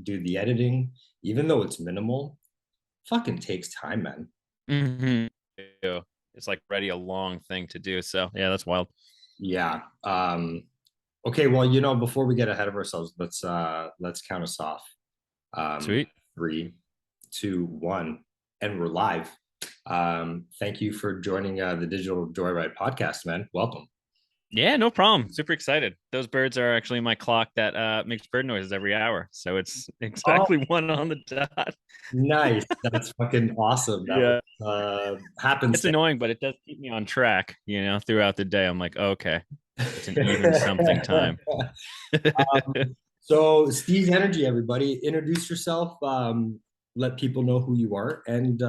do the editing, even though it's minimal, fucking takes time, man. Mm-hmm. It's like already a long thing to do. So yeah, that's wild. Yeah. Okay, well, before we get ahead of ourselves, let's count us off. Sweet. 3, 2, 1, and we're live. Thank you for joining the Digital Joyride Podcast, man. Welcome. Yeah, no problem. Super excited. Those birds are actually my clock that makes bird noises every hour. So it's Oh, exactly one on the dot. nice. That's fucking awesome. That Yeah. happens. It's annoying, but it does keep me on track, throughout the day. I'm like, okay, it's an even something time. So, Steeze Energy, everybody, introduce yourself. Let people know who you are, and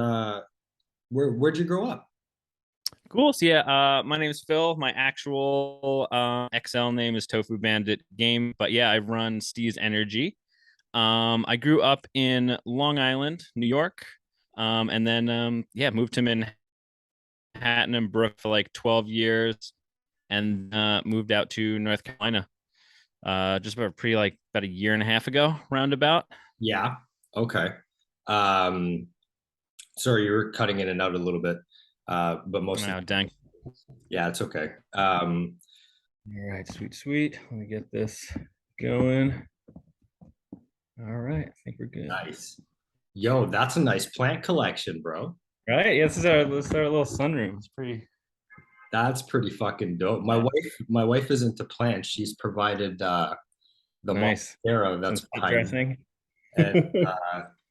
where'd you grow up? Cool. So yeah, my name is Phil. My actual XL name is Tofu Bandit Game, but yeah, I run Steeze Energy. I grew up in Long Island, New York, and then yeah, moved to Manhattan and Brook for like 12 years, and moved out to North Carolina just about a year and a half ago, roundabout. Yeah. Okay. Um, Sorry, you were cutting in and out a little bit, but mostly, Oh, dang. yeah, it's okay. All right, sweet, sweet. Let me get this going. All right, I think we're good. Nice. Yo, that's a nice plant collection, bro. Right? Yeah, this is our little sunroom. It's pretty That's pretty fucking dope. My wife is into plants. She's provided the nice. monstera Some that's state behind me. dressing. And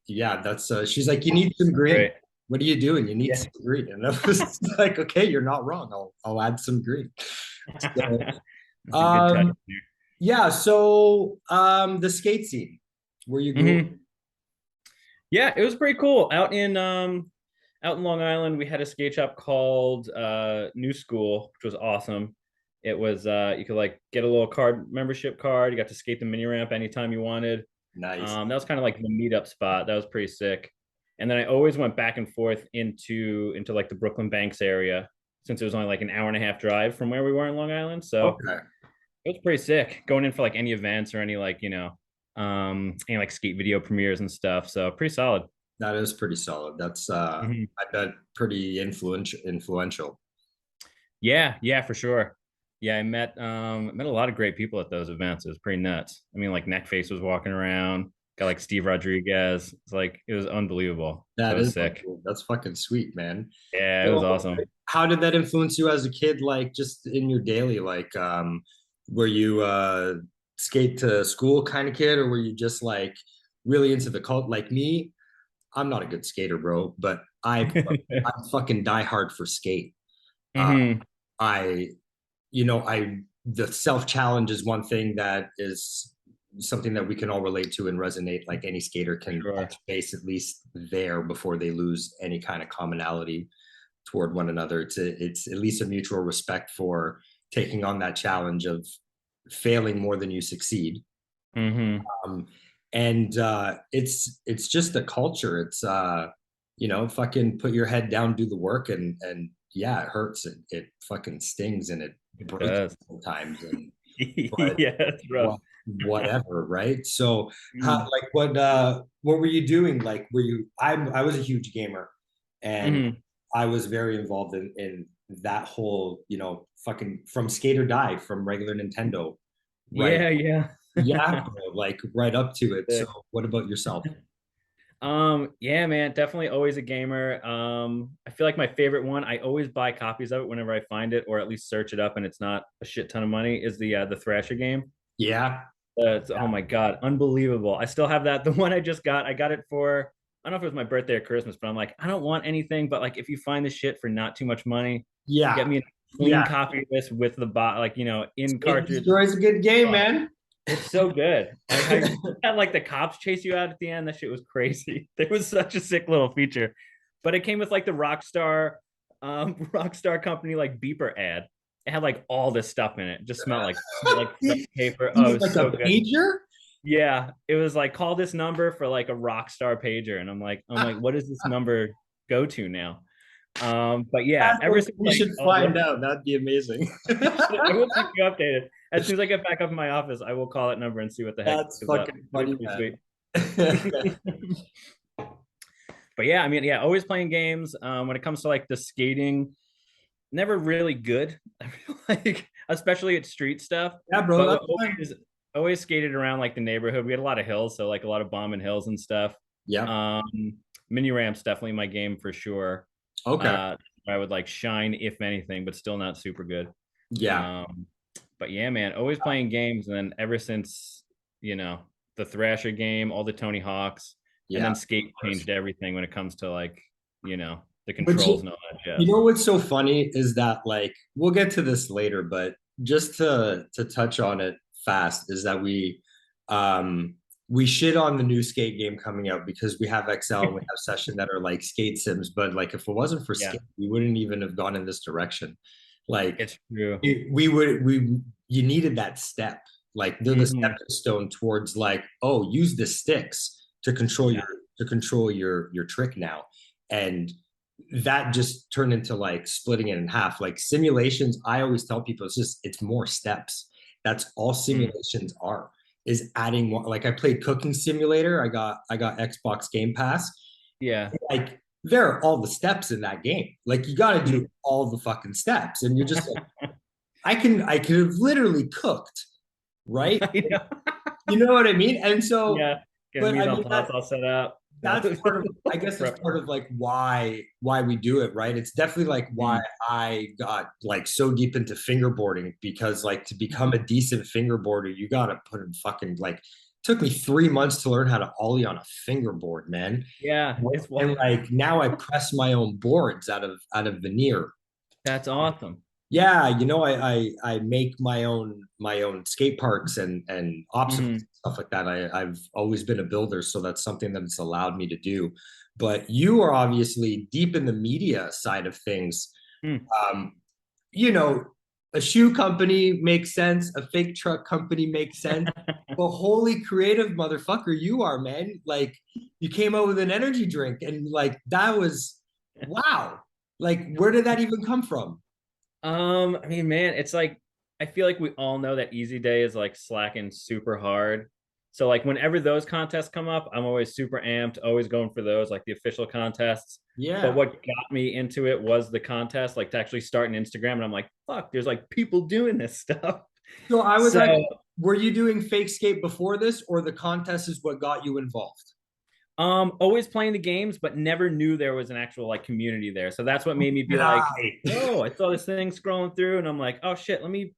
yeah, that's she's like, you need some green. Great. What are you doing? You need Yeah. some green. And I was like, okay, you're not wrong. I'll add some green. So That's a good touch. um yeah, so the skate scene where you grew up. Hmm. Yeah, it was pretty cool. Out in Long Island, we had a skate shop called New School, which was awesome. It was you could like get a little membership card. You got to skate the mini ramp anytime you wanted. Nice. That was kind of like the meetup spot. That was pretty sick. And then I always went back and forth into like the Brooklyn Banks area since it was only like an hour and a half drive from where we were in Long Island. So Okay. it was pretty sick going in for like any events or any like, any like skate video premieres and stuff. So pretty solid. That is pretty solid. That's Mhm. I bet pretty influential. Yeah, yeah, for sure. Yeah, I met a lot of great people at those events. It was pretty nuts. I mean, like Neckface was walking around, got like Steve Rodriguez. It's like it was unbelievable. So it That was is sick. cool. That's fucking sweet, man. Yeah, it was So, awesome. how did that influence you as a kid, like just in your daily, like were you skate to school kind of kid, or were you just like really into the cult? Like me, I'm not a good skater, bro, but I'm fucking die hard for skate. Uh, Hmm. I, the self challenge is one thing that is something that we can all relate to and resonate. Like any skater can Sure. touch base at least there before they lose any kind of commonality toward one another. It's at least a mutual respect for taking on that challenge of failing more than you succeed. Hmm. Um, and it's just a culture. It's fucking put your head down, do the work, and yeah, it hurts. It fucking stings and it It breaks does. sometimes. And but Yeah, it's rough. whatever, right? So how Mm-hmm. like what were you doing? Like were you I was a huge gamer, and Hmm. I was very involved in that whole, fucking from skate or die from regular Nintendo, right? Yeah, yeah. Yeah, bro, like right up to it. So Sick. what about yourself? Yeah, man, definitely always a gamer. I feel like my favorite one, I always buy copies of it whenever I find it, or at least search it up and it's not a shit ton of money, is the Thrasher game. Yeah, Oh my God, unbelievable. I still have that. The one I got it for, I don't know if it was my birthday or Christmas, but I'm like, I don't want anything, but like if you find this shit for not too much money, yeah, get me a clean yeah. copy of this with the bot, like, in It cartridge. destroys a good game, Oh, man. it's so good. Like how you had like the cops chase you out at the end. That shit was crazy. It was such a sick little feature. But it came with like the Rockstar company like beeper ad. It had like all this stuff in it. It just smelled like fresh paper. Oh, it was Like so a good. pager. Yeah. It was like call this number for like a Rockstar pager. And I'm like, what does this number go to now? But yeah, ever since We like should all find the out. That'd be amazing. I will keep you updated. As soon as I get back up in my office, I will call that number and see what the heck That's is up. fucking It was funny, pretty man. sweet. But yeah, I mean, yeah, always playing games. When it comes to like the skating, never really good. I feel like, especially at street stuff. Yeah, bro, But that's fine. always skated around like the neighborhood. We had a lot of hills, so like a lot of bombing hills and stuff. Yeah. Um, Mini ramps definitely my game for sure. Okay. I would like shine if anything, but still not super good. Yeah. Um, but yeah, man, always playing games, and then ever since you know the Thrasher game, all the Tony Hawks, and Yeah. then Of skate course. changed everything when it comes to like the But controls and all that you jazz. know what's so funny is that like we'll get to this later, but just to touch on it fast is that we shit on the new skate game coming out because we have XL and we have session that are like skate sims, but like if it wasn't for Yeah, skate, we wouldn't even have gone in this direction. Like it's true. we would we you needed that step. Like they're the Hmm. stepping stone towards like, oh, use the sticks to control Yeah. your trick now. And that just turned into like splitting it in half. Like simulations, I always tell people it's more steps. That's all Mm. simulations are, is adding more. Like I played Cooking Simulator. I got Xbox Game Pass. Yeah. Like there are all the steps in that game. Like you got to do Mhm. all the fucking steps, and you're just like, I could have literally cooked, right? I know. You know what I mean? And so, Yeah. Get but mise I en mean place that all set up. No. that's part of I guess that's Prep part work. of like why we do it, right? It's definitely like why Mm. I got like so deep into fingerboarding because like to become a decent fingerboarder, you gotta put in fucking like took me 3 months to learn how to ollie on a fingerboard, man. Yeah, it's And like now I press my own boards out of veneer. that's awesome. Yeah, I make my own skate parks and obstacles Hmm. and stuff like that. I've always been a builder, so that's something that's allowed me to do. But you are obviously deep in the media side of things. Mm. Um, you know, a shoe company makes sense, a fake truck company makes sense. But holy creative motherfucker, you are, man. Like you came out with an energy drink and like that was wow. Like where did that even come from? I mean, man, it's like I feel like we all know that Easy Day is like slacking super hard. So like whenever those contests come up, I'm always super amped, always going for those, like the official contests. But Yeah. what got me into it was the contest, like to actually start an Instagram. And I'm like, fuck, there's like people doing this stuff. So I was So like, were you doing fake skate before this, or the contest is what got you involved? always playing the games, but never knew there was an actual like community there. So that's what made me be like, Right. oh, I saw this thing scrolling through, and I'm like, oh shit, let me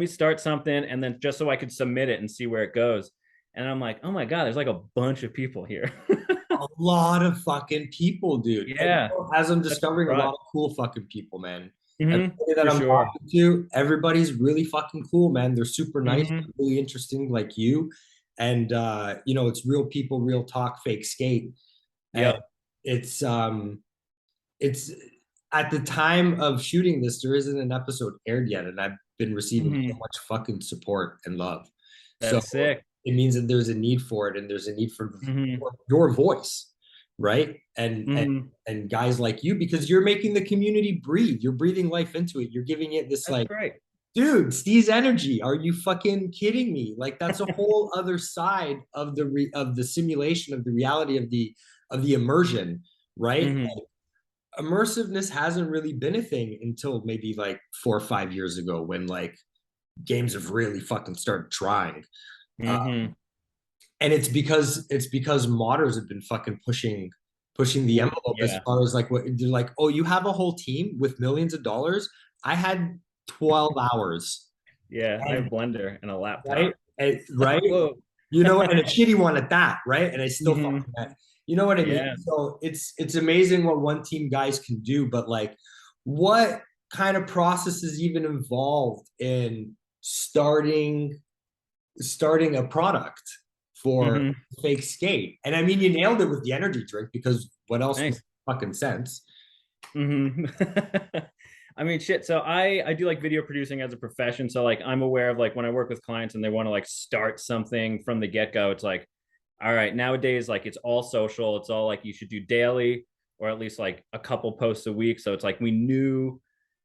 start something, and then just so I could submit it and see where it goes. And I'm like, oh my god, there's like a bunch of people here. A lot of fucking people, dude. And Yeah, as I'm that's what discovering a lot brought. of cool fucking people, man. Everybody that For I'm sure. talking to, everybody's really fucking cool, man. They're super nice, Hmm. really interesting, like you. And it's real people, real talk, fake skate. And Yep. it's it's at the time of shooting this, there isn't an episode aired yet, and I've been receiving so Hmm. much fucking support and love. So That's sick. it means that there's a need for it, and there's a need Hmm. for your voice, right? And guys like you, because you're making the community breathe. You're breathing life into it. You're giving it this That's like, great. dude, Steeze Energy. Are you fucking kidding me? Like that's a whole other side of of the simulation of the reality of the immersion, right? Hmm. Immersiveness hasn't really been a thing until maybe like 4 or 5 years ago when like games have really fucking started trying. Hmm. And it's because modders have been fucking pushing the envelope as Yeah. far as like what they're like, oh, you have a whole team with millions of dollars. I had 12 hours. Yeah. I have And Blender and a right? laptop. Right? Whoa. And a shitty one at that, right? And I still Hmm. fucking met. You know what I mean? Yeah. So it's amazing what one team guys can do, but like what kind of process is even involved in starting a product for Hmm. fake skate? And I mean you nailed it with the energy drink because what else makes Nice. fucking sense? Hmm. I mean, shit. So I do like video producing as a profession. So like I'm aware of like when I work with clients and they want to like start something from the get go. It's like, all right, nowadays like it's all social. It's all like you should do daily or at least like a couple posts a week. So it's like we knew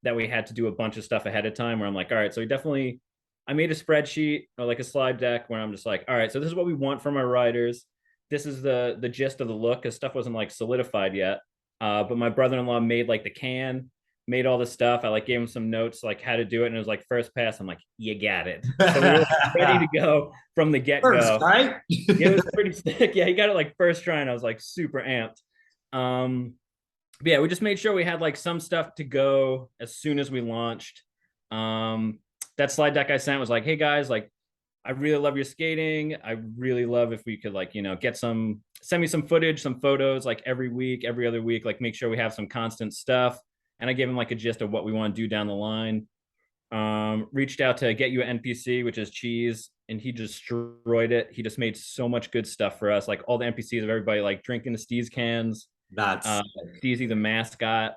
that we had to do a bunch of stuff ahead of time. Where I'm like, all right, so we definitely I made a spreadsheet or like a slide deck where I'm just like, all right, so this is what we want from our riders. This is the gist of the look, because stuff wasn't like solidified yet. But my brother-in-law made like the can, made all the stuff. I like gave him some notes like how to do it, and it was like first pass. I'm like, you got it. So we were like, ready to go from the get First, go. right? Yeah, it was pretty sick. Yeah, he got it like first try, and I was like super amped. But yeah, we just made sure we had like some stuff to go as soon as we launched. Um, that slide deck I sent was like, hey guys, like I really love your skating. I really love if we could like, get send me some footage, some photos like every week, every other week, like make sure we have some constant stuff. And I gave him like a gist of what we want to do down the line. Reached out to Get You an NPC, which is Cheese, and he destroyed it. He just made so much good stuff for us. Like all the NPCs of everybody like drinking the Steeze cans, That's Steezy the mascot,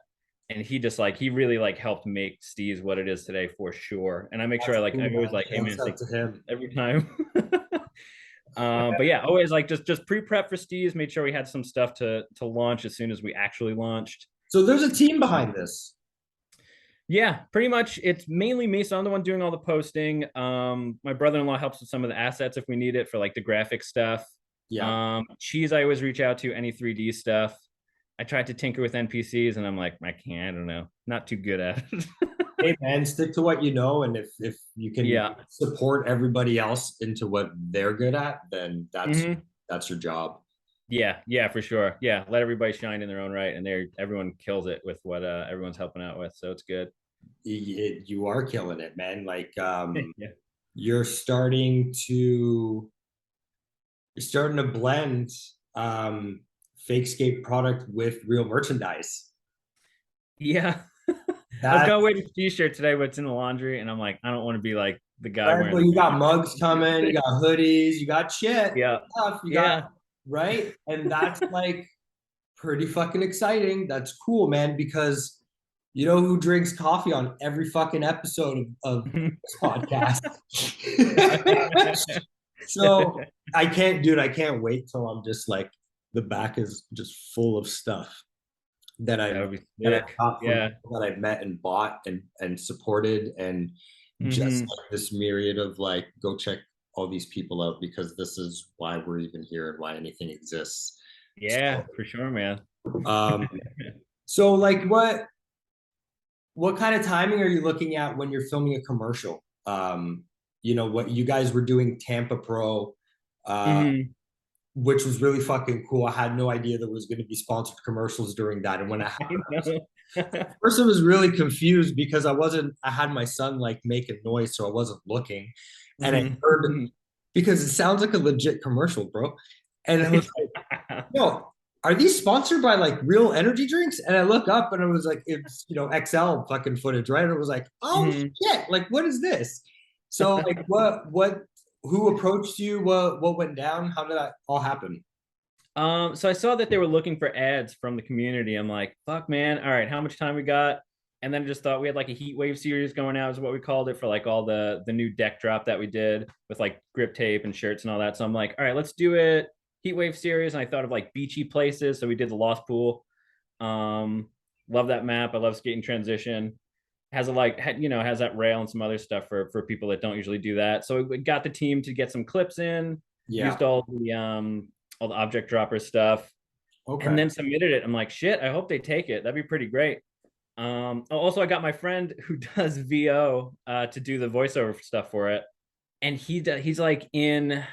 and he really like helped make Steez what it is today for sure. And I make sure I cool, always man. like, hey man, Shouts out to him. every time. But yeah, always like just pre-prep for Steez, made sure we had some stuff to launch as soon as we actually launched. So there's a team behind this. Yeah, pretty much it's mainly me. So I'm the one doing all the posting. My brother-in-law helps with some of the assets if we need it for like the graphic stuff. Yeah. Cheese I always reach out to, any 3D stuff. I tried to tinker with NPCs and I'm like, I can't, I don't know. Not too good at it. Hey man, stick to what you know, and if you can Yeah. support everybody else into what they're good at, then Mhm. that's your job. Yeah, for sure. Yeah, let everybody shine in their own right, and everyone kills it with what everyone's helping out with, so it's good. You are killing it, man. Like Yeah. you're starting to blend fake skate product with real merchandise. Yeah. I was That gonna wear this t-shirt today, but it's in the laundry, and I'm like, I don't want to be like the guy right, wearing well, the you got mugs coming, you got hoodies, you got shit, Yeah. stuff, you got Yeah. right, and that's like pretty fucking exciting. That's cool, man, because you know who drinks coffee on every fucking episode of this podcast. So I can't, dude, I can't wait till I'm just like the back is just full of stuff that That I've would be that I've sick. got from Yeah. people that I've met and bought and supported, and just Hmm. like this myriad of like, go check all these people out because this is why we're even here and why anything exists. Yeah, for sure, man. Um, so like what kind of timing are you looking at when you're filming a commercial? What you guys were doing Tampa Pro, uh, Hmm. which was really fucking cool. I had no idea there was going to be sponsored commercials during that. And when I I know. first I was really confused because I had my son like making noise, so I wasn't looking. And I heard Hmm. because it sounds like a legit commercial, bro. And I was like, no, are these sponsored by like real energy drinks? And I look up and it was like, it's, XL fucking footage, right? And it was like, oh Hmm. shit, like what is this? So like who approached you? What went down? How did that all happen? So I saw that they were looking for ads from the community. I'm like, fuck, man. All right, how much time we got? And then just thought we had like a heat wave series going out, is what we called it, for like all the new deck drop that we did with like grip tape and shirts and all that. So I'm like, all right, let's do it. Heat wave series. And I thought of like beachy places. So we did the Lost Pool. Um, love that map. I love skating transition. Has a has that rail and some other stuff for people that don't usually do that. So we got the team to get some clips in, Yeah. used all the object dropper stuff, and Okay. then submitted it. I'm like, shit, I hope they take it. That'd be pretty great. Also, I got my friend who does VO to do the voiceover stuff for it, and he's like in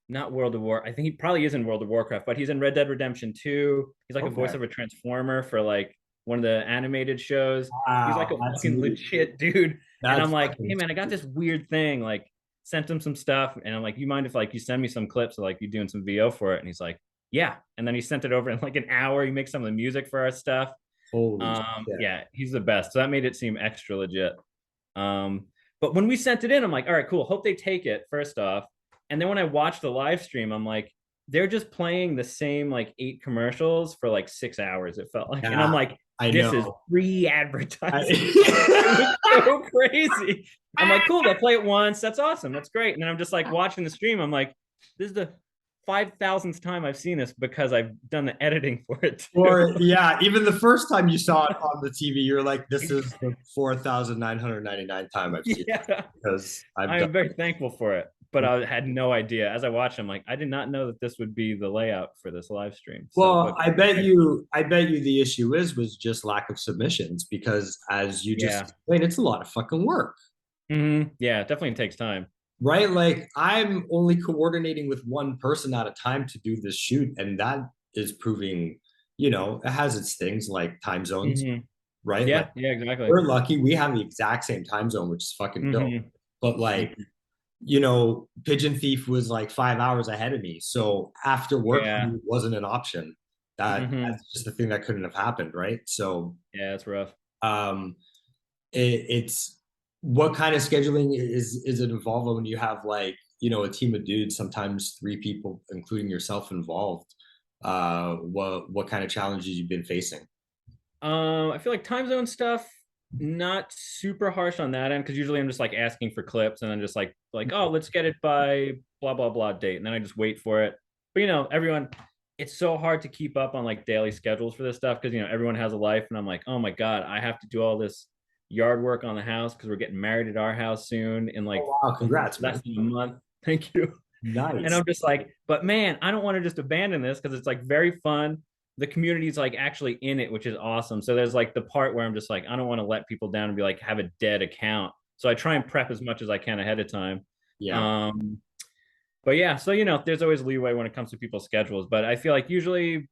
not World of War. I think he probably is in World of Warcraft, but he's in Red Dead Redemption 2. He's like a voice Okay. of a transformer for like one of the animated shows. He's like Wow, a that's fucking neat. legit dude. And That's I'm like, hey fucking man, I got this weird thing. Like, sent him some stuff, and I'm like, you mind if like you send me some clips of like you doing some VO for it? And he's like, yeah. And then he sent it over in like an hour. He makes some of the music for our stuff. holy shit. Yeah, he's the best. So that made it seem extra legit. Um, but when we sent it in, I'm like, all right, cool. Hope they take it first off. And then when I watched the live stream, I'm like, they're just playing the same like 8 commercials for like 6 hours. It felt like, and I'm Yeah, like, I this is know. free advertising. It was I, so crazy. I'm like, cool. They'll play it once. That's awesome. That's great. And then I'm just like watching the stream. I'm like, this is the 5,000th time I've seen this because I've done the editing for it too. Or yeah, even the first time you saw it on the TV, you're like, this is the 4,999 time I've seen it Yeah. because I've I done. am very thankful for it, but I had no idea. As I watched, I'm like, I did not know that this would be the layout for this live stream. So, Well, but I bet you the issue was just lack of submissions because as you just yeah. explained, it's a lot of fucking work. Yeah, it definitely takes time. Right? Like I'm only coordinating with one person at a time to do this shoot, and that is proving, it has its things like time zones, hmm right? Like Yeah, yeah, exactly. we're lucky we have the exact same time zone, which is fucking dope. hmm But like, Pigeon Thief was like 5 hours ahead of me. So after work for Yeah. me wasn't an option. hmm That's just the thing that couldn't have happened, right? So Yeah, it's rough. um it's what kind of scheduling is it involved when you have like a team of dudes, sometimes three people including yourself involved? What kind of challenges you've been facing? I feel like time zone stuff, not super harsh on that end because usually I'm just like asking for clips and then just like oh let's get it by blah blah blah date and then I just wait for it. But everyone, it's so hard to keep up on like daily schedules for this stuff because everyone has a life and I'm like oh my god I have to do all this yard work on the house because we're getting married at our house soon in like Oh wow, congrats, less man. than a month. Thank you. And Nice. I'm just like, but man, I don't want to just abandon this because it's like very fun. The community's like actually in it, which is awesome. So there's like the part where I'm just like, I don't want to let people down and be like, have a dead account. So I try and prep as much as I can ahead of time. Yeah. Um, but yeah, so there's always leeway when it comes to people's schedules. But I feel like usually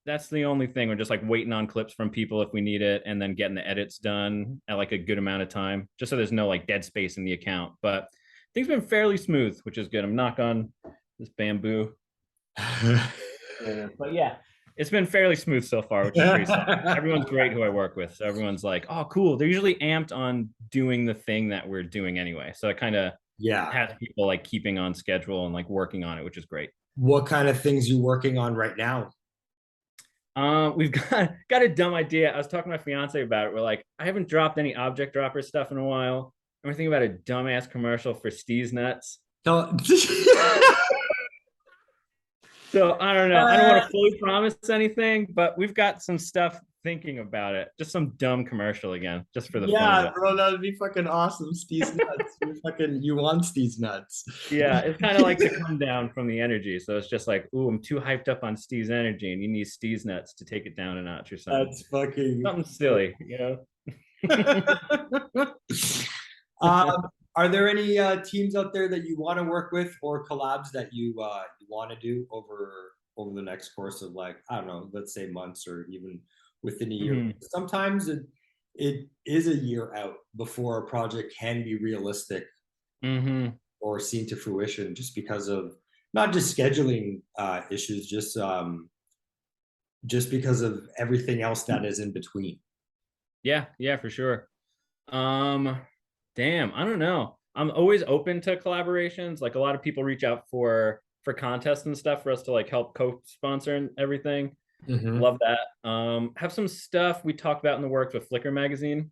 that's the only thing. We're just like waiting on clips from people if we need it, and then getting the edits done at like a good amount of time, just so there's no like dead space in the account. But things have been fairly smooth, which is good. I'm knock on this bamboo. But yeah, it's been fairly smooth so far, which is pretty solid. Everyone's great who I work with. So everyone's like, oh, cool. They're usually amped on doing the thing that we're doing anyway. So it kind of Yeah. has people like keeping on schedule and like working on it, which is great. What kind of things you working on right now? We've got a dumb idea. I was talking to my fiance about it. We're like, I haven't dropped any object dropper stuff in a while. And we're thinking about a dumbass commercial for Steeze nuts. Tell- So I don't know. I don't want to fully promise anything, but we've got some stuff thinking about it. Just some dumb commercial again, just for the fun of Yeah, it. bro, that would be fucking awesome. Steve's nuts. You want Steve's nuts. Yeah, it's kind of like the come down from the energy. So it's just like, ooh, I'm too hyped up on Steeze energy, and you need Steeze nuts to take it down a notch or something. That's fucking Something silly. Are there any teams out there that you want to work with or collabs that you want to do over the next course of like, I don't know, let's say months or even within a year? Mhm. Sometimes it is a year out before a project can be realistic Mhm. or seen to fruition just because of not just scheduling issues, just because of everything else that is in between. Yeah, yeah, for sure. Um, damn, I don't know. I'm always open to collaborations. Like a lot of people reach out for contests and stuff for us to like help co-sponsor and everything. Mhm. Love that. Have some stuff we talked about in the works with Flickr magazine.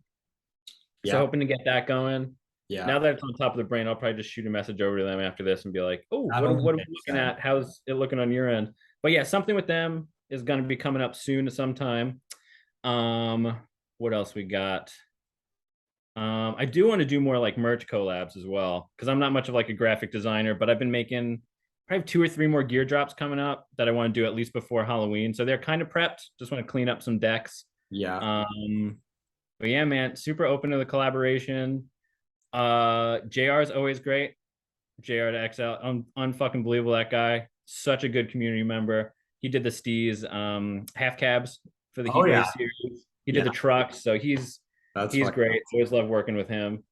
So Yeah, hoping to get that going. yeah. Now that it's on top of the brain, I'll probably just shoot a message over to them after this and be like, "Oh, That only what are we makes looking sense. at? How's it looking on your end?" But yeah, something with them is going to be coming up soon sometime. Um, what else we got? I do want to do more like merch collabs as well because I'm not much of like a graphic designer, but I've been making probably 2 or 3 more gear drops coming up that I want to do at least before Halloween. So they're kind of prepped. Just want to clean up some decks. Yeah. But yeah, man, super open to the collaboration. JR is always great. JR to XL, unfucking believable that guy. Such a good community member. He did the Steez half cabs for the Oh Heat yeah. Race series. He did Yeah. the trucks, so That's he's fucking great. awesome. Always love working with him.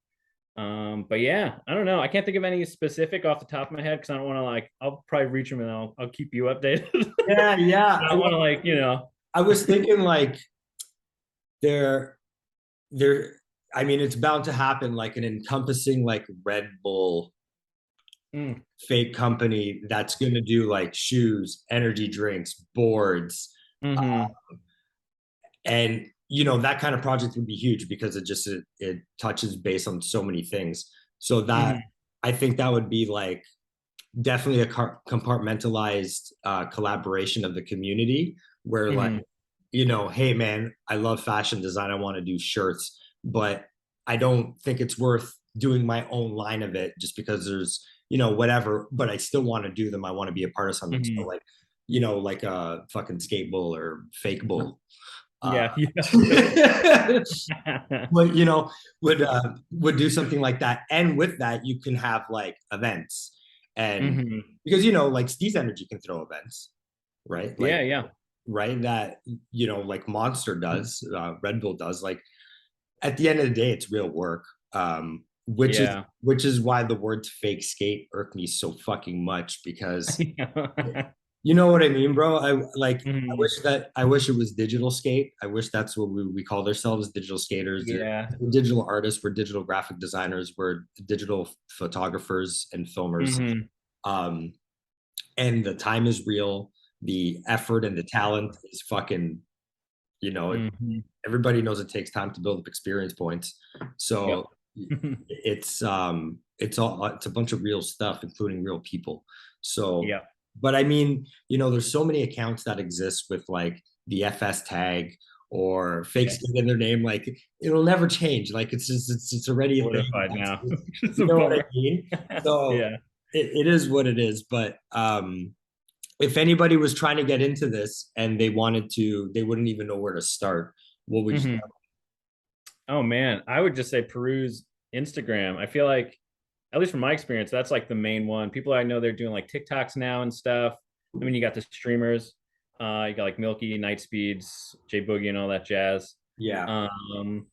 But yeah, I don't know. I can't think of any specific off the top of my head because I don't want to like. I'll probably reach him and I'll keep you updated. Yeah, yeah. I don't want to like. I was thinking like there there I mean it's bound to happen like an encompassing like Red Bull Mm, fake company that's going to do like shoes, energy drinks, boards, mm-hmm, and that kind of project would be huge because it touches base on so many things. So that mm-hmm. I think that would be like definitely a compartmentalized collaboration of the community where like, Hmm. hey man, I love fashion design. I want to do shirts, but I don't think it's worth doing my own line of it just because there's, whatever, but I still want to do them. I want to be a part of something. So Hmm. like, like a fucking skate bull or fake bull. Uh, Yeah, yeah. but would do something like that, and with that you can have like events, and Hmm. because like Steeze Energy can throw events, right? Like, Yeah, yeah, right, that like Monster does, Red Bull does. Like at the end of the day, it's real work, which is yeah. which is why the words fake skate irk me so fucking much, because you know what I mean, bro? I Hmm. wish that I wish it was digital skate. I wish that's what we called ourselves, digital skaters. Yeah. We're digital artists, we're digital graphic designers, we're digital photographers and filmers. Hmm. Um, and the time is real, the effort and the talent is fucking, you know, Hmm. everybody knows it takes time to build up experience points. Yep. So it's a bunch of real stuff, including real people. So, Yep. but I mean, there's so many accounts that exist with like the FS tag or fake Yeah. skin in their name. Like it'll never change. Like it's already a thing. Solidified now. It's You a know what I bummer. mean? So Yeah. it is what it is. But if anybody was trying to get into this and they wanted to, they wouldn't even know where to start. What would you? Hmm. Oh man, I would just say peruse Instagram. I feel like, at least from my experience, that's like the main one. People I know, they're doing like TikToks now and stuff. I mean, you got the streamers, you got like Milky, Night Speeds, J Boogie, and all that jazz. Yeah. Um,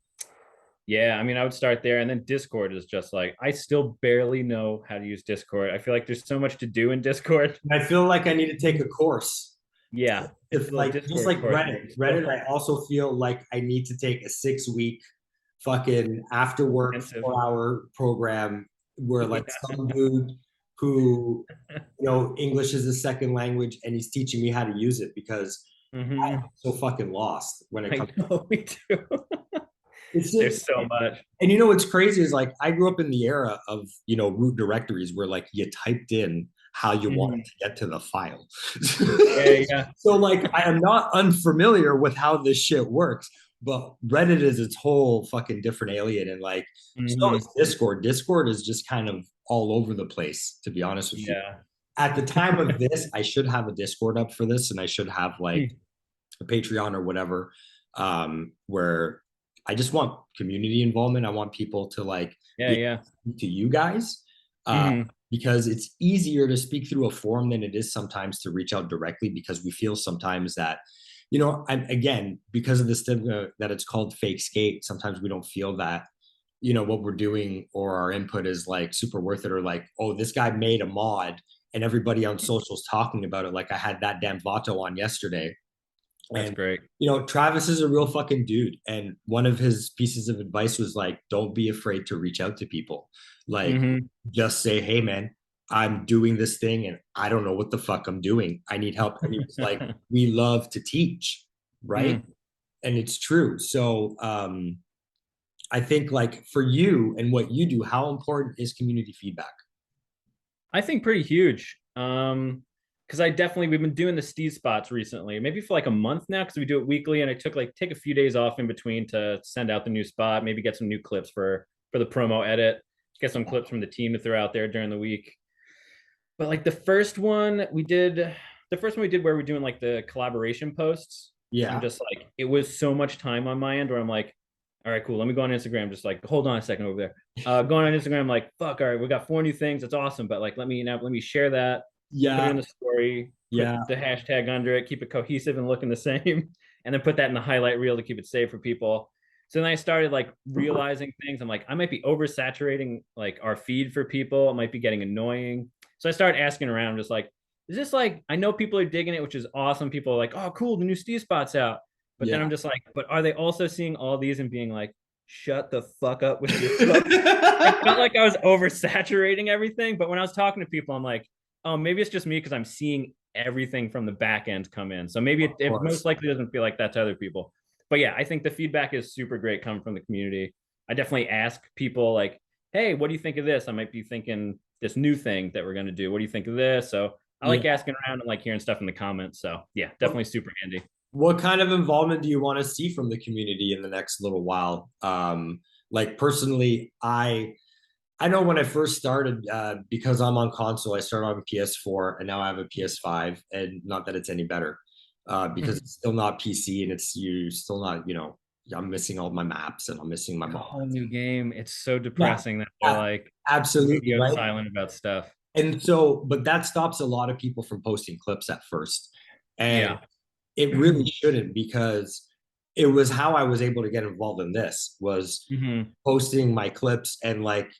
yeah, I mean, I would start there, and then Discord is just like I still barely know how to use Discord. I feel like there's so much to do in Discord. I feel like I need to take a course. Yeah, it's If the like just Discord like course Reddit, maybe Reddit, still I also feel like I need to take a 6 week fucking after work intensive. 4 hour program where like Yeah. some dude who English is a second language and he's teaching me how to use it, because I'm Hmm. so fucking lost when it I comes. know, me too. It's There's just, so much. and what's crazy is like I grew up in the era of root directories where like you typed in how you wanted Hmm. to get to the file. Yeah, yeah. So like I am not unfamiliar with how this shit works, but Reddit is its whole fucking different alien, and like so is Hmm. Discord. Discord is just kind of all over the place, to be honest with you. Yeah. At the time of this, I should have a Discord up for this, and I should have like a Patreon or whatever, where I just want community involvement. I want people to like Yeah, be yeah. to you guys, uh, Hmm. because it's easier to speak through a forum than it is sometimes to reach out directly, because we feel sometimes that again, because of the stigma that it's called fake skate, sometimes we don't feel that what we're doing or our input is like super worth it, or like, oh, this guy made a mod and everybody on socials talking about it. Like I had that damn Vato on yesterday, That's and great. Travis is a real fucking dude. And one of his pieces of advice was like, don't be afraid to reach out to people. Like, Hmm. just say, hey man, I'm doing this thing and I don't know what the fuck I'm doing. I need help. And he was like, we love to teach, right? Mm. And it's true. So I think like for you and what you do, how important is community feedback? I think pretty huge. Because I definitely we've been doing the Steve spots recently, maybe for like a month now, because we do it weekly, and I took like take a few days off in between to send out the new spot, maybe get some new clips for the promo edit, get some clips from the team to throw out there during the week. But like the first one we did where we're doing like the collaboration posts. I'm Yeah. just like, it was so much time on my end where I'm like, all right, cool. Let me go on Instagram. Just like, hold on a second over there. Going on Instagram, like, fuck, all right, we got 4 new things. That's awesome. But like, let me share that, put it in Yeah. the story, put Yeah. the hashtag under it, keep it cohesive and looking the same, and then put that in the highlight reel to keep it safe for people. So then I started like realizing things. I'm like, I might be oversaturating like our feed for people. It might be getting annoying. So I started asking around, just like, is this like, I know people are digging it, which is awesome. People are like, oh, cool, the new Steve spot's out. But then Yeah. I'm just like, but are they also seeing all these and being like, shut the fuck up with your stuff? I felt like I was oversaturating everything. But when I was talking to people, I'm like, oh, maybe it's just me because I'm seeing everything from the back end come in. So maybe Of it course. most likely doesn't feel like that to other people. But yeah, I think the feedback is super great coming from the community. I definitely ask people like, hey, what do you think of this? I might be thinking this new thing that we're gonna do. What do you think of this? So I Yeah. like asking around and like hearing stuff in the comments. So yeah, definitely super handy. What kind of involvement do you want to see from the community in the next little while? Like personally, I know when I first started, because I'm on console, I started on PS4 and now I have a PS5, and not that it's any better, because it's still not PC and it's you still not, I'm missing all my maps and I'm missing my Like a mom. whole new game. It's so Yeah, depressing that they're like absolutely radio right. silent about stuff. And so, but that stops a lot of people from posting clips at first. And Yeah. it really shouldn't, because it was how I was able to get involved in this was Mm-hmm. posting my clips and like,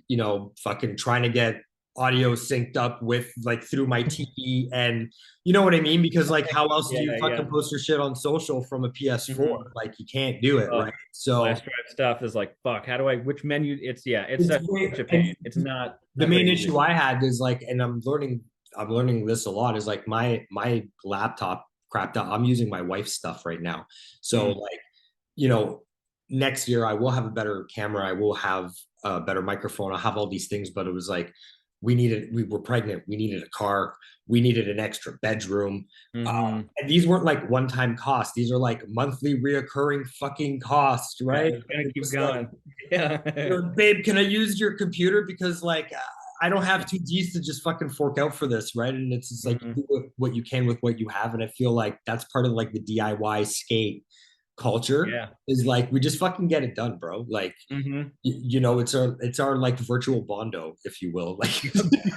fucking trying to get audio synced up with like through my TV, and you know what I mean? Because like how else do you Yeah, yeah. fucking post your shit on social from a PS4? Mm-hmm. Like you can't do it, right? So Flash drive stuff is like fuck. How do I? Which menu? It's it's such a and pain. It's not the not very main easy. issue I had is like, and I'm learning this a lot, is like my laptop crapped out. I'm using my wife's stuff right now. So Mm. like, you know, next year I will have a better camera, I will have a better microphone, I'll have all these things, but it was like we were pregnant, we needed a car, we needed an extra bedroom. Mm-hmm. And these weren't like one-time costs. These are like monthly reoccurring fucking costs, Yeah, right? it's gonna It's keep just like, going. Yeah. babe, can I use your computer? Because like I don't have 2Gs to just fucking fork out for this, right? And it's just like Mm-hmm. you do what you can with what you have. And I feel like that's part of like the DIY skate culture, Yeah. is like we just fucking get it done, bro. Like Mm-hmm. it's our like virtual bondo, if you will. Like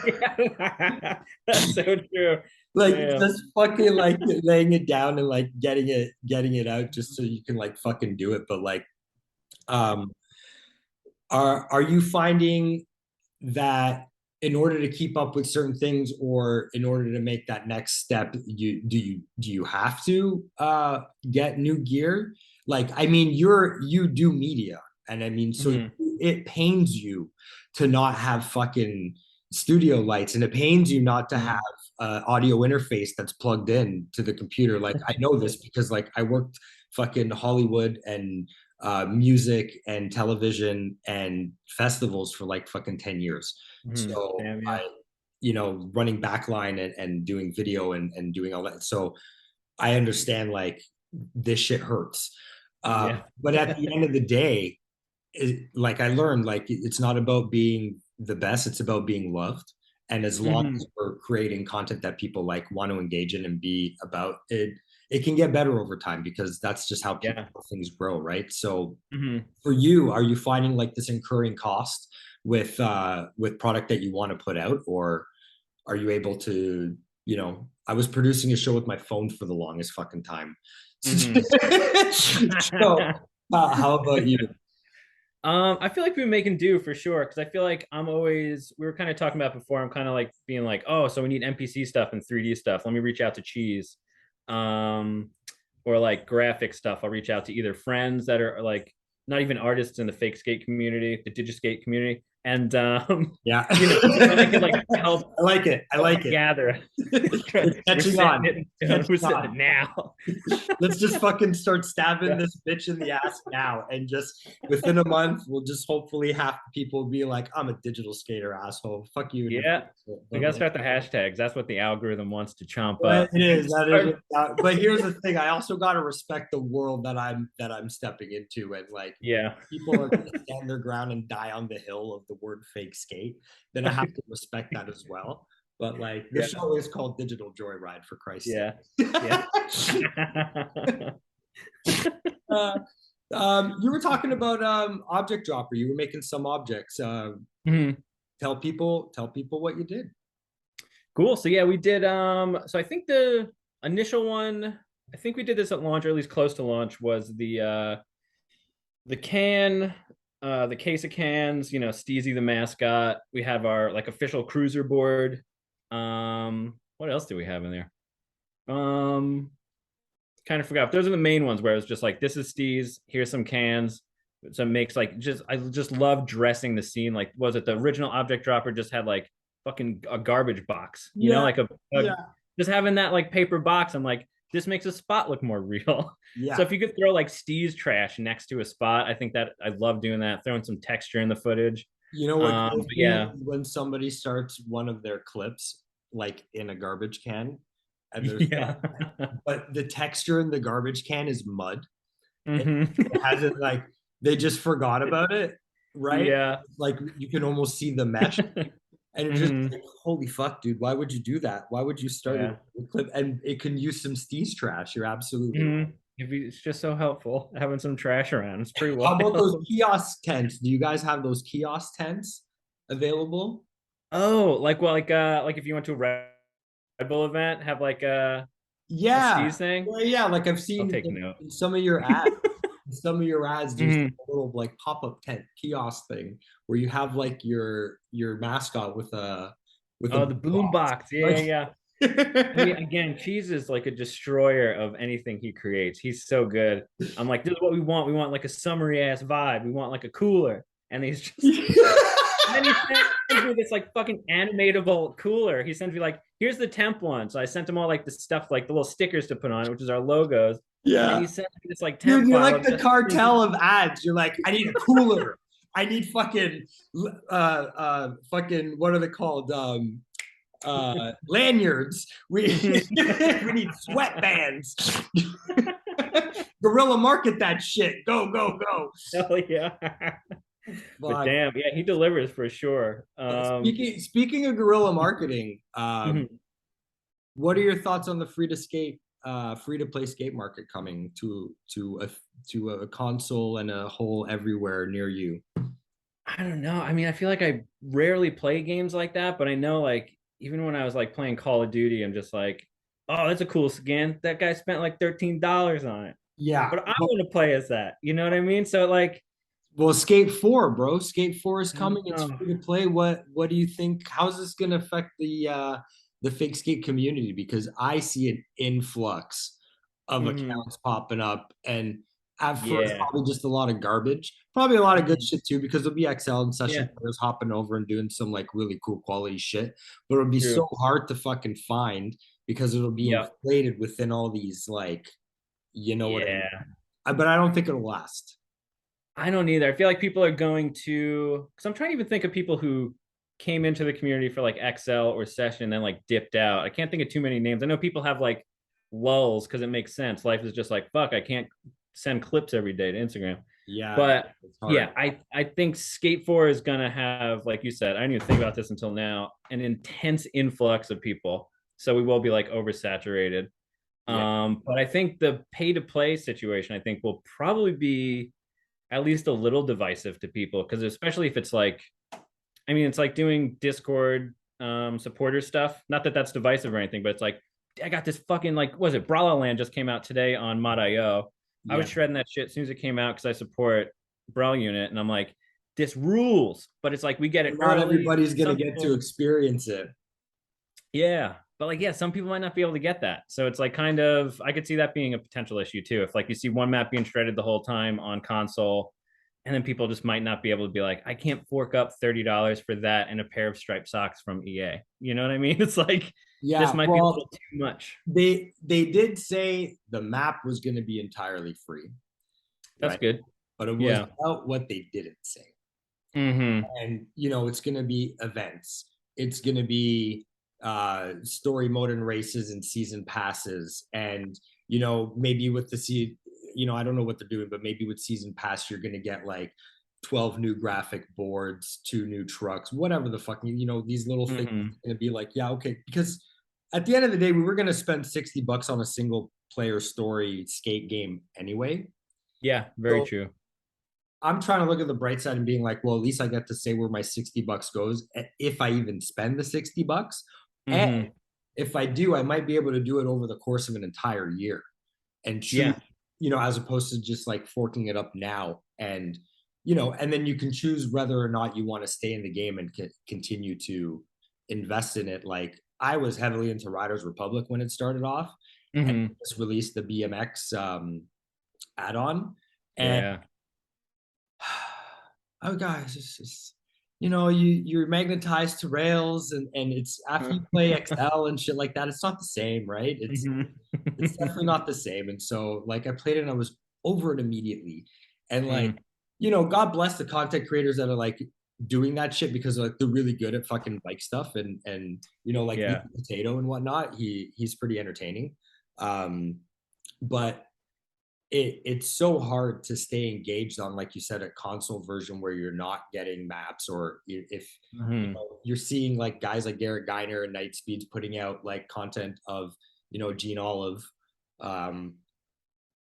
Yeah. That's so true. like Damn. just fucking like laying it down and like getting it out just so you can like fucking do it. But like um are you finding that in order to keep up with certain things, or in order to make that next step, you have to get new gear? Like I mean, you do media, and I mean, so Mm-hmm. it pains you to not have fucking studio lights, and it pains you not to have Mm-hmm. audio interface that's plugged in to the computer. Like I know this because like I worked fucking Hollywood and music and television and festivals for like fucking 10 years. Mm-hmm. So Damn, yeah. I, running backline and doing video and doing all that. So I understand like this shit hurts. Yeah. But at the end of the day, like I learned, like it's not about being the best, it's about being loved. And as long Mm-hmm. as we're creating content that people like want to engage in and be about it, it can get better over time, because that's just how people Yeah. things grow, right? So Mm-hmm. for you, are you finding like this incurring cost with product that you want to put out, or are you able to, I was producing a show with my phone for the longest fucking time. Mm-hmm. So how about you? I feel like we've been making do for sure because I feel like we were kind of talking about before. I'm kind of like being like, oh, so we need NPC stuff and 3D stuff. Let me reach out to Cheese, um, or like graphic stuff. I'll reach out to either friends that are like not even artists in the fake skate community, the Digiskate community, and Yeah. see what I could like help I like it. I like it. gather. It's We're catching setting on. it in stone. Catching We're setting it on. now. Let's just fucking start stabbing Yeah. this bitch in the ass now. And just within a month, we'll just hopefully have people be like, I'm a digital skater, asshole. Fuck you. Yeah. We But gotta like, start the hashtags. That's what the algorithm wants to chomp but up. it is. That is. But here's the thing. I also got to respect the world that I'm stepping into, and like Yeah. people are going to stand their ground and die on the hill of the word fake skate. Then I have to respect that as well. But like the Yeah. show is called Digital Joyride, for Christ's Yeah. Yeah. sake. uh, you were talking about object dropper. You were making some objects. Mhm. Tell people what you did. Cool. So yeah, we did so I think the initial one, I think we did this at launch, or at least close to launch, was the can, the case of cans, Steezy the mascot. We have our like official cruiser board. What else do we have in there? Kind of forgot. Those are the main ones where it's just like, this is Steez, here's some cans. So it makes like I just love dressing the scene. Like, was it the original object dropper just had like fucking a garbage box, Yeah, like yeah, just having that like paper box. I'm like, this makes a spot look more real. So yeah. if you could throw like Steez trash next to a spot, I think that I love doing that, throwing some texture in the footage. You know what kills But me yeah, is when somebody starts one of their clips like in a garbage can, and there's yeah. but the texture in the garbage can is mud. It, Hmm. it hasn't like they just forgot about it, right? Yeah. Like you can almost see the mesh, and it's just Hmm. like, holy fuck, dude, why would you do that? Why would you start Yeah. a clip? And it can use some Steeze trash. You're absolutely right. Hmm. It's just so helpful having some trash around. It's pretty How about those wild. kiosk tents? Do you guys have those kiosk tents available? Oh, like if you went to a Red Bull event, have like a Yeah, Steez thing. yeah. Like I've I'll seen take note. in some of your ads, there's Hmm. a little like pop-up tent kiosk thing where you have like your mascot with a Oh, the boom box. box. Yeah, Like, yeah. I mean, again, Cheese is like a destroyer of anything he creates. He's so good. I'm like, this is what we want. We want like a summery ass vibe. We want like a cooler. And he's just, and then he sends me this like fucking animatable cooler. He sends me like, here's the temp one. So I sent him all like the stuff, like the little stickers to put on, which is our logos. And then he yeah. sends me this like Dude, temp you're file like of the just, cartel of ads. You're like, I need a cooler. I need fucking what are they called? Lanyards. We we need sweatbands. Guerrilla market that shit. Go, go, go. hell yeah. But Fuck. damn, yeah, he delivers for sure. Speaking of guerrilla marketing, Mhm. what are your thoughts on the free to play skate market coming to a console and a hole everywhere near you? I don't know. I mean, I feel like I rarely play games like that, but I know like even when I was like playing Call of Duty, I'm just like, oh, that's a cool skin. That guy spent like $13 on it. Yeah. But I want to play as that. You know what I mean? So like, Well, Skate 4, bro. Skate 4 is I don't coming. It's know. free to play. What do you think? How's this gonna affect the fake skate community? Because I see an influx of Mhm. accounts popping up. And at first, Yeah. probably just a lot of garbage. Probably a lot of good Mhm. shit too, because there'll be XL and Yeah. session players hopping over and doing some like really cool quality shit. But it'll be True. so hard to fucking find because it'll be Yep. inflated within all these like, you know what I mean? Yeah. But I don't think it'll last. I don't either. I feel like people are going to, because I'm trying to even think of people who came into the community for like XL or session and then like dipped out. I can't think of too many names. I know people have like lulls because it makes sense. Life is just like, fuck, I can't send clips every day to Instagram. Yeah, But it's yeah, hard. I think Skate 4 is gonna have, like you said, I didn't even think about this until now, an intense influx of people. So we will be like oversaturated. Yeah. But I think the pay to play situation, I think, will probably be at least a little divisive to people because especially if it's like, I mean, it's like doing Discord supporter stuff. Not that that's divisive or anything, but it's like I got this fucking like, was it Brawler Land just came out today on mod.io. I Yeah. was shredding that shit as soon as it came out because I support Brawl Unit, and I'm like, this rules, but it's like we get it Not early. everybody's gonna Some get to people, experience it. yeah, but like, yeah, some people might not be able to get that. So it's like kind of, I could see that being a potential issue too. If like you see one map being shredded the whole time on console, and then people just might not be able to be like, I can't fork up $30 for that and a pair of striped socks from EA. You know what I mean? It's like this Yeah, might be a little well, too much. they did say the map was gonna be entirely free, That's right? good. But it was Yeah. about what they didn't say. Mm-hmm. And it's gonna be events. It's gonna be story mode and races and season passes. And maybe with the I don't know what they're doing, but maybe with season pass, you're gonna get like 12 new graphic boards, 2 new trucks, whatever the fucking, these little things Mm-hmm. are gonna be like, yeah, okay. Because at the end of the day, we were gonna spend $60 on a single player story skate game anyway. Yeah, very So true. I'm trying to look at the bright side and being like, well, at least I get to say where my $60 goes if I even spend the $60. And Mm-hmm. if I do, I might be able to do it over the course of an entire year and choose, Yeah. as opposed to just like forking it up now. And then you can choose whether or not you want to stay in the game and continue to invest in it. Like I was heavily into Riders Republic when it started off and Mm-hmm. just released the BMX add-on. And Yeah. oh guys, it's just you're magnetized to rails and it's after you play XL and shit like that, it's not the same, right? It's definitely Mm-hmm. not the same. And so like I played it and I was over it immediately. And like, Mm. God bless the content creators that are like doing that shit because like they're really good at fucking bike stuff and like Yeah. Meat Potato and whatnot. He's pretty entertaining. Um, but it's so hard to stay engaged on, like you said, a console version where you're not getting maps, or if you're seeing like guys like Garrett Geiner and Nightspeed's putting out like content of Gene Olive, um,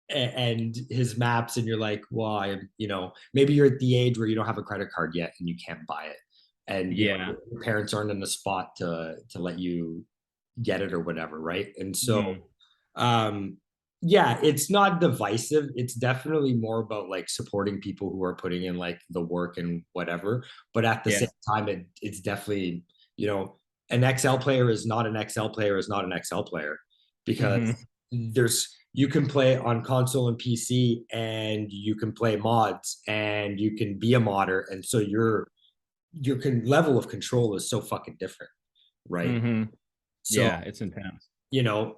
and his maps, and you're like, well, maybe you're at the age where you don't have a credit card yet and you can't buy it, and Yeah. your parents aren't in the spot to let you get it or whatever, right? And so um yeah, it's not divisive. It's definitely more about like supporting people who are putting in like the work and whatever, but at the Yeah. same time it's definitely, an XL player is not an XL player is not an XL player, because you can play on console and PC, and you can play mods, and you can be a modder, and so your level of control is so fucking different, right? So, Yeah, it's intense. you know,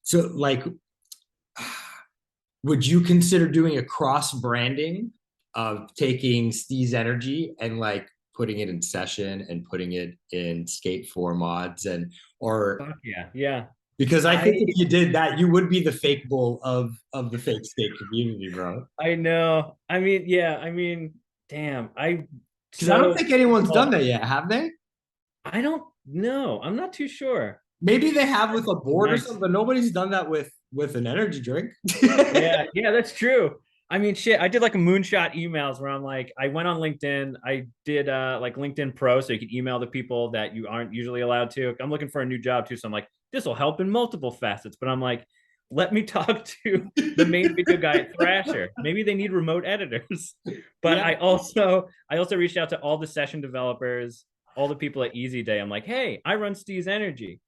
so like, would you consider doing a cross branding of taking Steeze Energy and like putting it in session and putting it in Skate 4 mods, and or Fuck yeah. Yeah. because I think I if you did that, you would be the fake bull of the fake skate community, bro. I know. I mean, yeah, I mean, damn. Because I don't So think anyone's done well, that yet, have they? I don't know. I'm not too sure. Maybe they have with a board or Nice. something, but nobody's done that with an energy drink. Yeah, yeah, that's true. I mean, shit, I did like a moonshot emails where I'm like, I went on LinkedIn. I did like LinkedIn Pro, so you can email the people that you aren't usually allowed to. I'm looking for a new job too, so I'm like, this will help in multiple facets. But I'm like, let me talk to the main video guy at Thrasher. Maybe they need remote editors. But Yeah. I also reached out to all the session developers, all the people at Easy Day. I'm like, hey, I run Steeze Energy.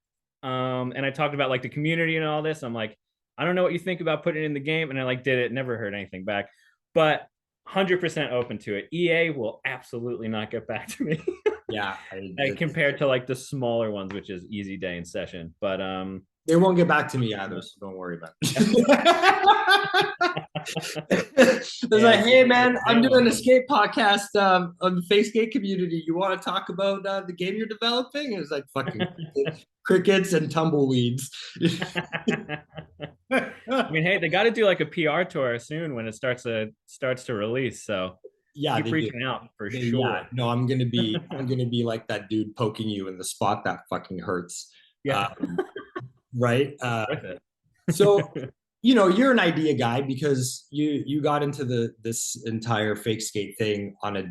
And I talked about like the community and all this. I'm like, I don't know what you think about putting it in the game. And I like did it, never heard anything back, but 100% open to it. EA will absolutely not get back to me. Yeah, Like, compared to like the smaller ones, which is Easy Day and Session. But they won't get back to me either, so don't worry about it. It's like, yeah, hey man, I'm no. doing a skate podcast on the fake skate community. You want to talk about the game you're developing? It's like fucking crickets and tumbleweeds. I mean, hey, they got to do like a PR tour soon when it starts to release. So Yeah, keep they do. reaching out for Yeah, sure. no, I'm gonna be like that dude poking you in the spot that fucking hurts. Yeah, Right. worth it. So you're an idea guy because you got into this entire fake skate thing on a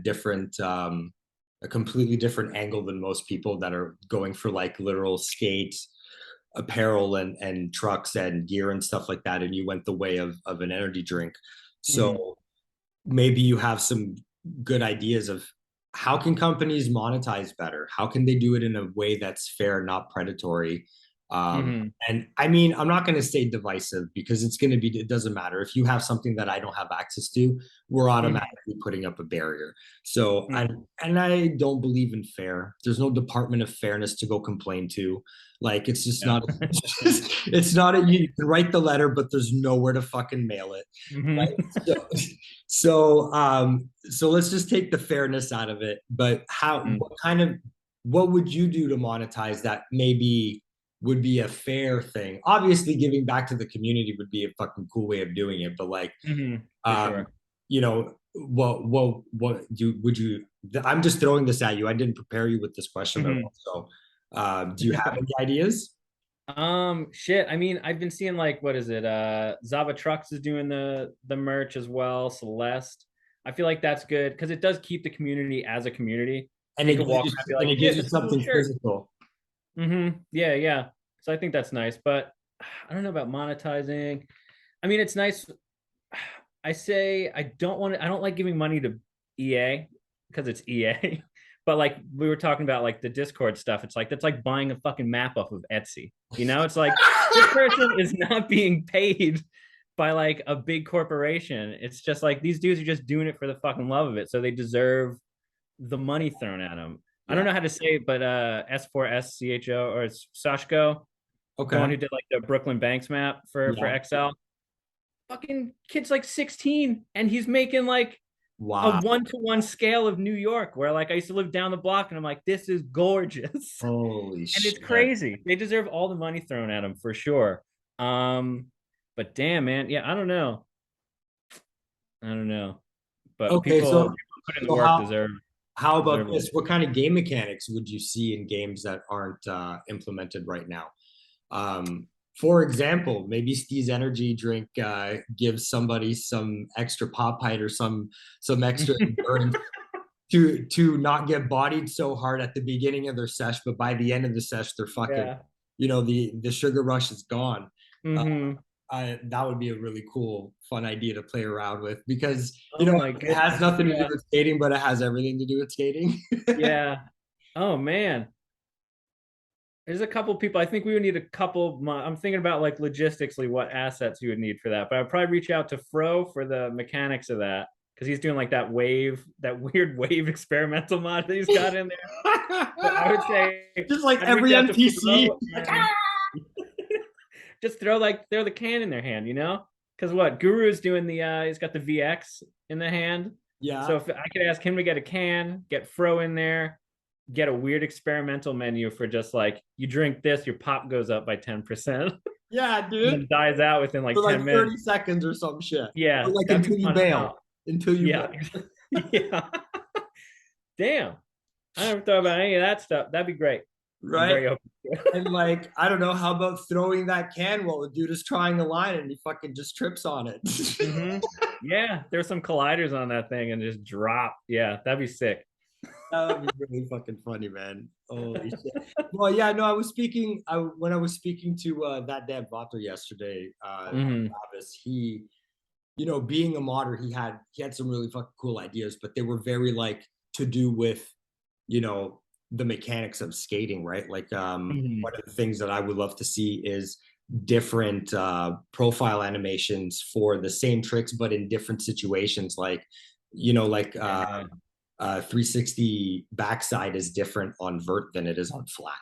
completely different angle than most people that are going for like literal skate apparel and trucks and gear and stuff like that, and you went the way of an energy drink. Mhm. So maybe you have some good ideas of how can companies monetize better? How can they do it in a way that's fair, not predatory? Mhm. And I mean, I'm not going to say divisive because it doesn't matter. If you have something that I don't have access to, we're Mhm. automatically putting up a barrier. So, Mhm. and I don't believe in fair. There's no Department of Fairness to go complain to. Like, it's just Yeah. not, it's not, you can write the letter, but there's nowhere to fucking mail it. Mhm. Right. So let's just take the fairness out of it. But Mhm. what would you do to monetize that maybe would be a fair thing? Obviously, giving back to the community would be a fucking cool way of doing it. But like, Mhm. For um, sure. would you? I'm just throwing this at you. I didn't prepare you with this question at Mhm. all. So, do you have any ideas? Shit. I mean, I've been seeing like what is it? Zaba Trucks is doing the merch as well. Celeste. I feel like that's good because it does keep the community as a community. And You can walk around and be like, gives shit, you that's a cool something shirt. physical. Yeah, yeah. So I think that's nice, but I don't know about monetizing. I mean, it's nice. I say I don't want to, I don't like giving money to EA because it's EA. But like we were talking about like the Discord stuff, it's like that's like buying a fucking map off of Etsy. It's like this person is not being paid by like a big corporation. It's just like these dudes are just doing it for the fucking love of it. So they deserve the money thrown at them. I don't Yeah. know how to say it, but S4SCHO or it's Sashko, the one Okay. who did like the Brooklyn Banks map for Yeah. XL. Fucking kid's like 16 and he's making like a Wow. 1-to-1 scale of New York, where like I used to live down the block and I'm like, this is gorgeous. Holy And it's shit. crazy. They deserve all the money thrown at them for sure. Um, but damn, man, yeah, I don't know. I don't know. But Okay, people so who put in the so work how deserve about it. this? What kind of game mechanics would you see in games that aren't implemented right now? For example, maybe Steeze Energy drink gives somebody some extra pop height or some extra endurance to not get bodied so hard at the beginning of their sesh, but by the end of the sesh, they're fucking, Yeah. the sugar rush is gone. Uh, Mm-hmm. that would be a really cool, fun idea to play around with because Oh my it has goodness. nothing to do Yeah. with skating, but it has everything to do with skating. Yeah. Oh man. There's a couple people. I think we would need a couple. I'm thinking about like logistically what assets you would need for that. But I'd probably reach out to Fro for the mechanics of that because he's doing like that weird wave experimental mod that he's got in there. But I would say Just like I'd reach every out to NPC. Fro and just throw the can in their hand, you know? Because what Guru is doing he's got the VX in the hand. So Yeah. if I could ask him to get a can, get Fro in there, get a weird experimental menu for just like you drink this, your pop goes up by 10%, Yeah, and dude. then dies out within For like like 10 minutes. 30 seconds or some shit. Or Yeah, like that'd be until you fun as bail. hell. Until you Yeah. bail. Yeah. Damn. I never thought about any of that stuff. That'd be great. I'm Right? very open to And like, I don't know, how about throwing that can while the dude is trying the line and he fucking just trips on it? it. Yeah, there's some colliders on that thing and just drop. Yeah, that'd be sick. That would be really fucking funny, man. Holy shit. Well, yeah, no, when I was speaking to that Dan Vato yesterday, Hmm. Travis, being a modder, he had some really fucking cool ideas, but they were very like to do with, you know, the mechanics of skating, right? Like Hmm. one of the things that I would love to see is different profile animations for the same tricks, but in different situations. Like, like Yeah, 360 backside is different on vert than it is on flat.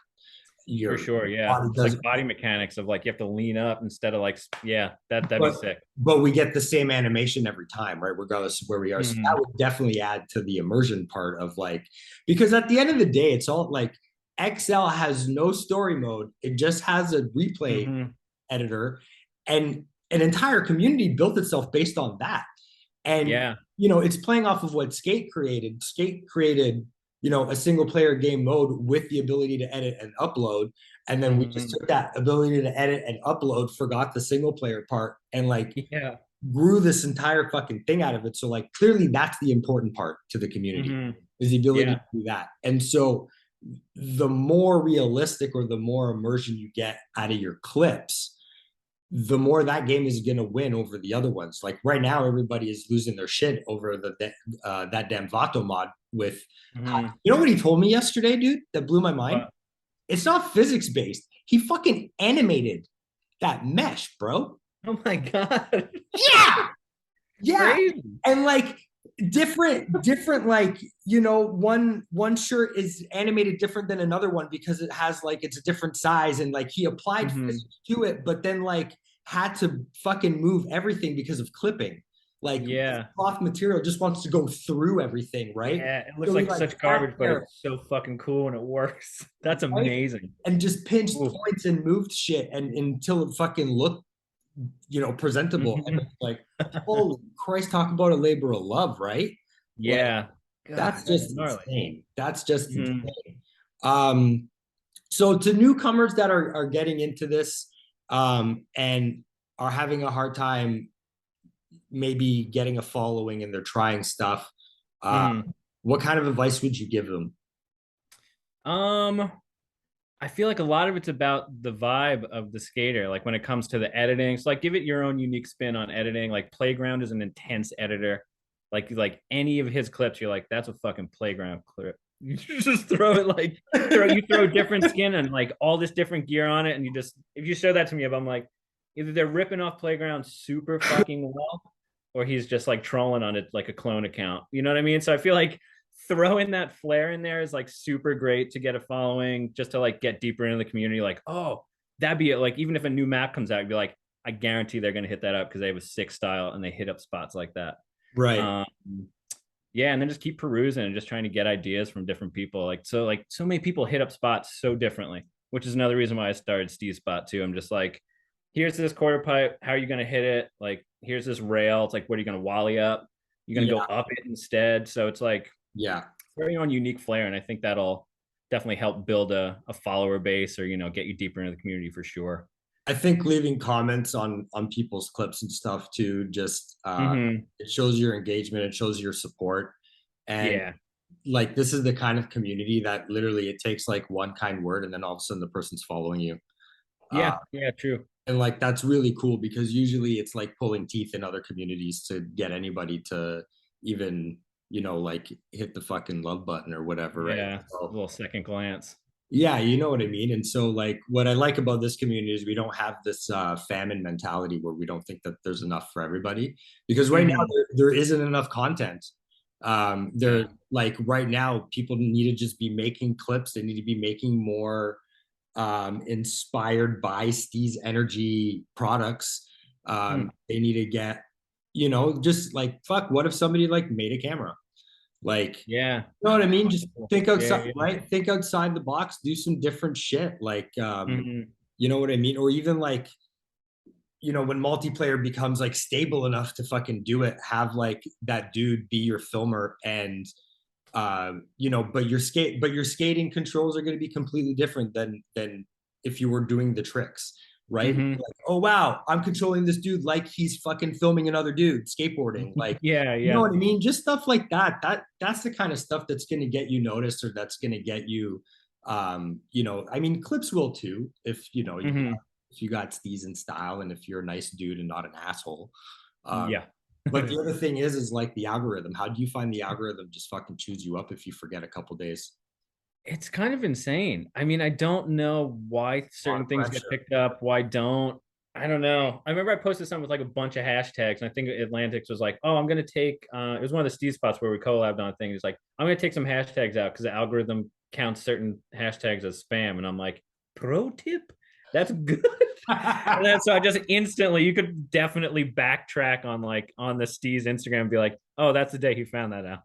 for Your sure. Yeah, body it's does, like body mechanics of like you have to lean up instead of like yeah, that'd be but sick. but we get the same animation every time, right? Regardless of where we are. So that Hmm. would definitely add to the immersion part of like, because at the end of the day, it's all like XL has no story mode. It just has a replay Hmm. editor, and an entire community built itself based on that. And Yeah. it's playing off of what Skate created. Skate created, a single player game mode with the ability to edit and upload. And then we just Hmm. took that ability to edit and upload, forgot the single player part, and like Yeah. grew this entire fucking thing out of it. So like clearly that's the important part to the community, Hmm. is the ability Yeah. to do that. And so the more realistic or the more immersion you get out of your clips, the more that game is going to win over the other ones. Like right now, everybody is losing their shit over that damn Vato mod with. Hmm. You know what he told me yesterday, dude? That blew my mind. But It's not physics based. He fucking animated that mesh, bro. oh my god, Yeah, yeah, crazy. and like different like one shirt is animated different than another one because it has like it's a different size, and like he applied Hmm. physics to it, but then like had to fucking move everything because of clipping. Like Yeah. cloth material just wants to go through everything, right? Yeah, it looks So he like like such sat garbage, but there, it's so fucking cool and it works. That's right, amazing. and just pinched Ooh. points and moved shit and until it fucking looked presentable. And Hmm. it's like, holy Christ, talk about a labor of love, right? Like Yeah. God, that's that's just gnarly. insane. That's just Hmm. insane. Um, so to newcomers that are getting into this and are having a hard time maybe getting a following and they're trying stuff, uh, Hmm. what kind of advice would you give them? Um, I feel like a lot of it's about the vibe of the skater, like when it comes to the editing. So like give it your own unique spin on editing. Like Playground is an intense editor. Like any of his clips, you're like, that's a fucking Playground clip. You just throw it like you throw different skin and like all this different gear on it, and you just if you show that to me, I'm like, either they're ripping off Playground super fucking well, or he's just like trolling on it like a clone account. You know what I mean? So I feel like throwing that flair in there is like super great to get a following, just to like get deeper into the community. Like, oh, that'd be it. Like, even if a new map comes out, I'd be like, I guarantee they're gonna hit that up because they have a sick style and they hit up spots like that. Right. Um, Yeah, and then just keep perusing and just trying to get ideas from different people. Like so many people hit up spots so differently, which is another reason why I started Steeze Spot too. I'm just like, here's this quarter pipe. How are you gonna hit it? Like, here's this rail. It's like, what are you gonna wally up? You're gonna go Yeah, up it instead. So it's like yeah. very own unique flair, and I think that'll definitely help build a follower base, or get you deeper into the community for sure. I think leaving comments on people's clips and stuff too, just Mm-hmm. it shows your engagement, it shows your support. And Yeah, like this is the kind of community that literally it takes like one kind word and then all of a sudden the person's following you. Uh, yeah, true. and like that's really cool because usually it's like pulling teeth in other communities to get anybody to even, like hit the fucking love button or whatever, right? Yeah, a So little second glance. yeah, you know what I mean. And so like what I like about this community is we don't have this famine mentality where we don't think that there's enough for everybody, because right now Mm-hmm. there isn't enough content. Yeah. There like right now people need to just be making clips, they need to be making more inspired by Steeze Energy products. Hmm. They need to get, just like fuck, what if somebody like made a camera? Like, Yeah. you know what I mean? Just Cool. think Yeah, outside, yeah. right? Think outside the box, do some different shit. Like, Mm-hmm. you know what I mean? Or even like, when multiplayer becomes like stable enough to fucking do it, have like that dude be your filmer and but your skating controls are going to be completely different than if you were doing the tricks, right? Mm-hmm. Like, oh wow, I'm controlling this dude like he's fucking filming another dude skateboarding. Like, Yeah, you know yeah. what I mean? Just stuff like that. That's the kind of stuff that's going to get you noticed, or that's going to get you I mean clips will too if Mm-hmm. if you got steez in style and if you're a nice dude and not an asshole. um Yeah. but the other thing is like the algorithm. How do you find the algorithm just fucking chews you up if you forget a couple days? It's kind of insane. I mean, I don't know why A lot certain of things get pressure. picked up, why don't. I don't know. I remember I posted something with like a bunch of hashtags, and I think Atlantics was like, "Oh, I'm gonna take." It was one of the Steve spots where we collabed on things. It's like, "I'm gonna take some hashtags out because the algorithm counts certain hashtags as spam," and I'm like, "Pro tip, that's good." And then so I just instantly, you could definitely backtrack on on the Steve's Instagram and be like, "Oh, that's the day he found that out."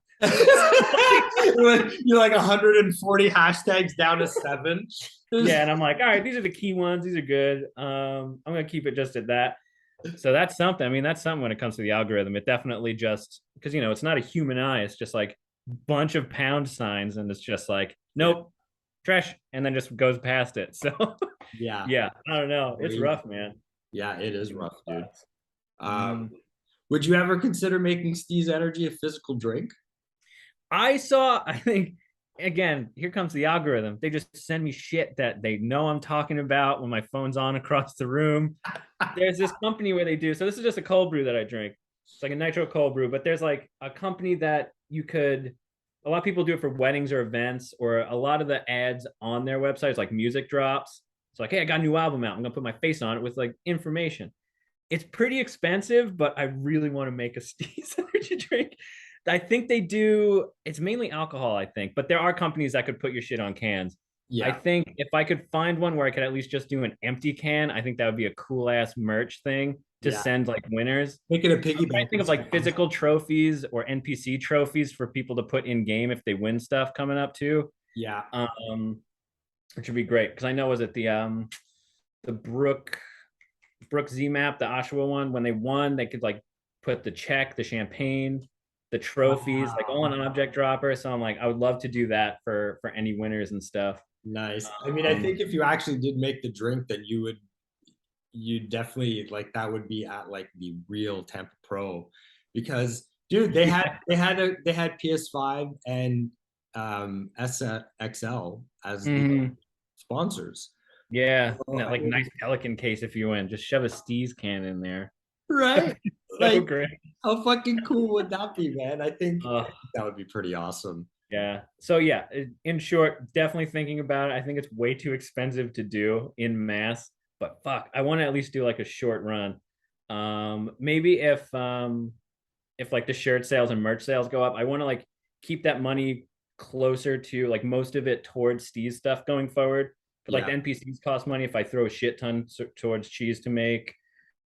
You're like 140 hashtags down to 7. Yeah, and I'm like, all right, these are the key ones. These are good. I'm gonna keep it just at that. So that's something. I mean, that's something when it comes to the algorithm. It definitely just because it's not a human eye. It's just like bunch of pound signs, and it's just like, Yeah, nope, trash, and then just goes past it. So yeah, yeah, I don't know. It's crazy. rough, man. Yeah, it is rough, dude. Mm. Would you ever consider making Steez Energy a physical drink? I think, again, here comes the algorithm. They just send me shit that they know I'm talking about when my phone's on across the room. There's this company where they do, so this is just a cold brew that I drink. It's like a nitro cold brew, but there's like a company that a lot of people do it for weddings or events, or a lot of the ads on their websites, like music drops. It's like, hey, I got a new album out. I'm going to put my face on it with like information. It's pretty expensive, but I really want to make a Steve's energy drink. I think they do. It's mainly alcohol, I think, but there are companies that could put your shit on cans. I Yeah, think if I could find one where I could at least just do an empty can, I think that would be a cool ass merch thing to yeah. send like winners. Make it a I piggy bank. think of like physical trophies or NPC trophies for people to put in game if they win stuff coming up too. Yeah, Which would be great because I know was it the Brook Z map, the Oshawa one, when they won, they could like put the check, the champagne, the trophies, like all an object dropper. So I'm like, I would love to do that for any winners and stuff. nice. I mean, I Um, think if you actually did make the drink, then you definitely like that would be at like the real Tampa Pro, because dude, yeah. they had PS5 and SXL as the Mhm. sponsors. Yeah. So, And that I like mean, nice Pelican case if you win. Just shove a Steez can in there. right? So Like, great. how fucking cool would that be, man? I Uh, think that would be pretty awesome. yeah. So yeah, in short, definitely thinking about it. I think it's way too expensive to do in mass, but fuck, I want to at least do like a short run. Maybe if like the shirt sales and merch sales go up, I want to like keep that money closer to like most of it towards Steez stuff going forward. But like Yeah, the NPCs cost money if I throw a shit ton towards cheese to make.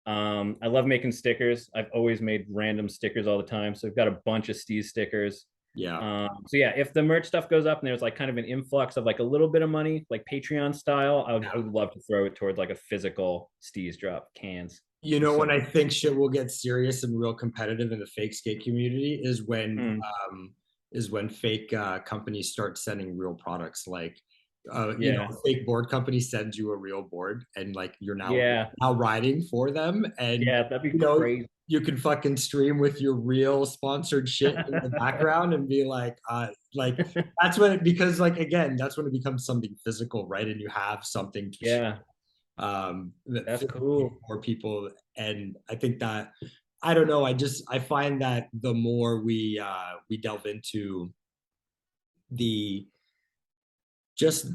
I love making stickers. I've always made random stickers all the time. So I've got a bunch of Steeze stickers. Yeah. So yeah, if the merch stuff goes up and there's like kind of an influx of like a little bit of money, like Patreon style, I would love to throw it towards like a physical Steeze drop cans. You know, when I think shit will get serious and real competitive in the fake skate community is when fake companies start sending real products. Like, you know, a fake board company sends you a real board, and like you're now riding for them, and that'd be crazy. You can fucking stream with your real sponsored shit in the background and be like that's when because like again, that's when it becomes something physical, right? And you have something to share. That's cool. More people, and I think that I don't know. I find that the more we delve into the just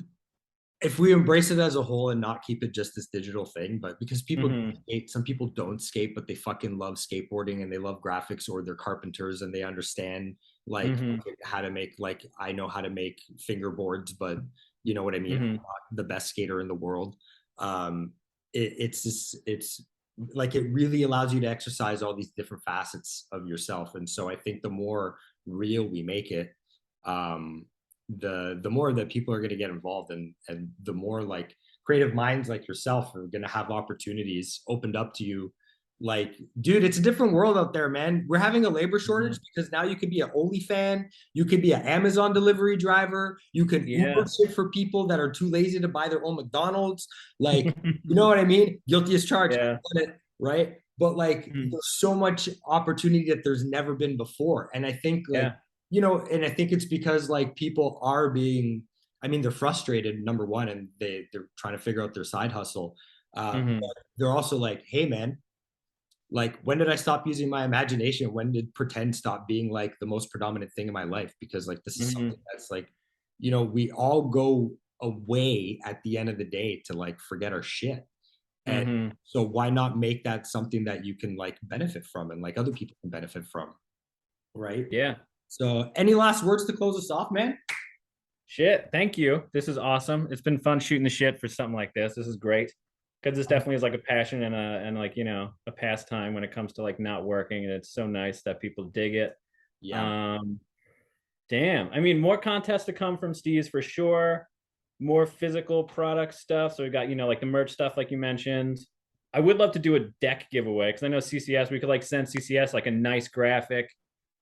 if we embrace it as a whole and not keep it just this digital thing, but because people skate, some people don't skate, but they fucking love skateboarding and they love graphics, or they're carpenters and they understand like how to make, like I know how to make fingerboards, but you know what I mean? I'm not the best skater in the world. It's like it really allows you to exercise all these different facets of yourself. And so I think the more real we make it, the more that people are going to get involved, and the more like creative minds like yourself are going to have opportunities opened up to you. Like, dude, it's a different world out there, man. We're having a labor shortage because now you could be an OnlyFan, you could be an Amazon delivery driver, you can Uber shit for people that are too lazy to buy their own McDonald's. Like, you know what I mean? Guilty as charged, right? But like, there's so much opportunity that there's never been before, and I think like. You know, and I think it's because like people are being, I mean, they're frustrated, number one, and they're trying to figure out their side hustle. But they're also like, hey man, like when did I stop using my imagination? When did pretend stop being like the most predominant thing in my life? Because like this is something that's like, you know, we all go away at the end of the day to like forget our shit. And so why not make that something that you can like benefit from and like other people can benefit from, right? Yeah. So any last words to close us off, man? Shit, thank you. This is awesome. It's been fun shooting the shit for something like this. This is great. Because this definitely is like a passion and like, you know, a pastime when it comes to like not working. And it's so nice that people dig it. Yeah. Damn. I mean, more contests to come from Steeze for sure. More physical product stuff. So we got, you know, like the merch stuff, like you mentioned. I would love to do a deck giveaway because I know CCS, we could like send CCS like a nice graphic.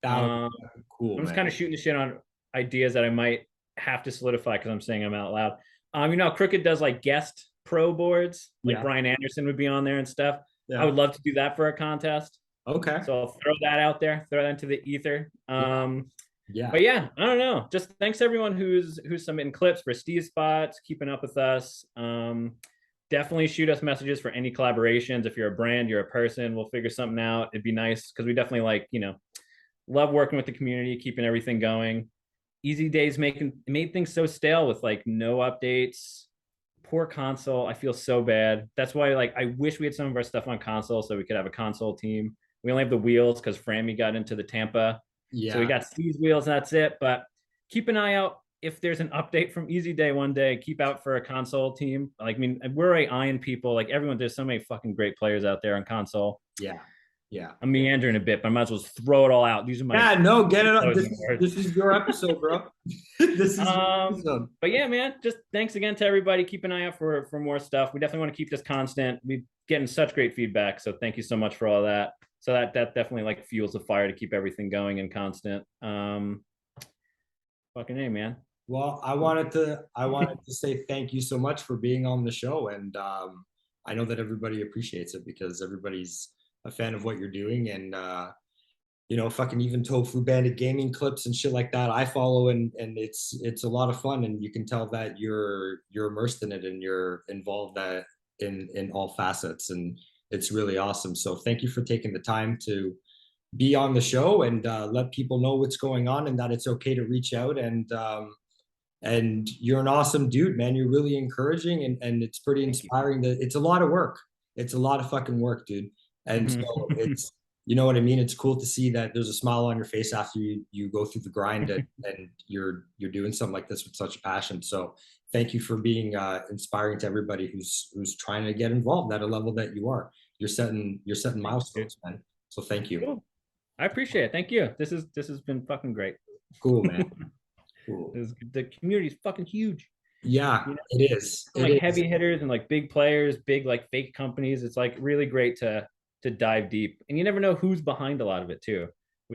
Cool. I'm just kind of shooting the shit on ideas that I might have to solidify because I'm saying them out loud. You know, Crooked does like guest pro boards, like Brian Anderson would be on there and stuff. I would love to do that for a contest. Okay. So I'll throw that out there, throw that into the ether. But yeah, I don't know. Just thanks to everyone who's submitting clips for Steeze spots, keeping up with us. Definitely shoot us messages for any collaborations. If you're a brand, you're a person, we'll figure something out. It'd be nice because we definitely like, you know, love working with the community, keeping everything going. Easy Days made things so stale with like no updates. Poor console. I feel so bad. That's why like I wish we had some of our stuff on console so we could have a console team. We only have the wheels because Frammy got into the Tampa. So we got Steeze wheels, and that's it. But keep an eye out if there's an update from Easy Day one day. Keep out for a console team. Like, I mean, we're already eyeing people. Like everyone, there's so many fucking great players out there on console. Yeah. I'm meandering a bit, but I might as well throw it all out. These are my get it up. This is your episode, bro. This is your episode. But yeah, man, just thanks again to everybody. Keep an eye out for more stuff. We definitely want to keep this constant. We're getting such great feedback. So thank you so much for all that. So that definitely like fuels the fire to keep everything going and constant. Fucking A, man. Well, I wanted to say thank you so much for being on the show. And I know that everybody appreciates it because everybody's a fan of what you're doing, and you know, fucking even Tofu Bandit gaming clips and shit like that I follow, and it's a lot of fun, and you can tell that you're immersed in it and you're involved that in all facets, and it's really awesome. So thank you for taking the time to be on the show and let people know what's going on and that it's okay to reach out, and you're an awesome dude, man. You're really encouraging, and it's pretty inspiring. That it's a lot of work. It's a lot of fucking work, dude. And so it's, you know what I mean? It's cool to see that there's a smile on your face after you go through the grind and you're doing something like this with such a passion. So thank you for being inspiring to everybody who's trying to get involved at a level that you are. you're setting milestones, man. So thank you. Cool. I appreciate it. Thank you. This has been fucking great. Cool, man. Cool. The community is fucking huge. Yeah, You know, it is. It like is. heavy hitters and like big players, big like fake companies. It's like really great to dive deep, and you never know who's behind a lot of it too.